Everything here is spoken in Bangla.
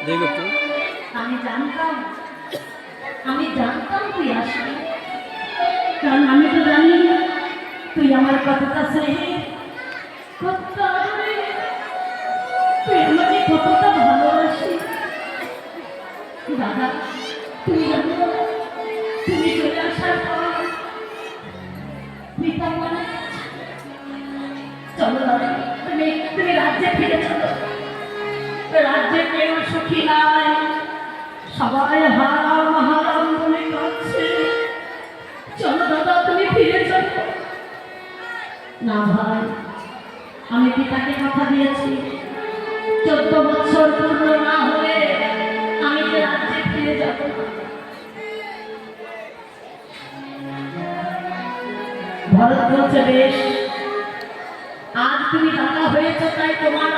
দেখো তো। আমি জানতাম তুই আসবি, কারণ আমি তো জানি তুই আমার কতটা স্নেহে, কতটা আদরে, তুই আমাকে কতটা ভালোবাসি। দাদা তুমি জানো, তুমি চলে আসার পর পিতা মারা গেছে। চলো দাদা, তুমি তুমি রাজ্যে ফিরে চলো। রাজ্যে কেউ সুখী নাই, সবাই হারাম হারাম বলে কাঁদছে। চলো দাদা, তুমি ফিরে চলো। না ভাই, আমি পিতাকে কথা দিয়েছি, 14 বছর পূর্ণ না হলে আমি যে রাজ্যে ফিরে যাব না। ভরত বলছে, বেশ, আজ তুমি দাদা হয়েছ তাই তোমার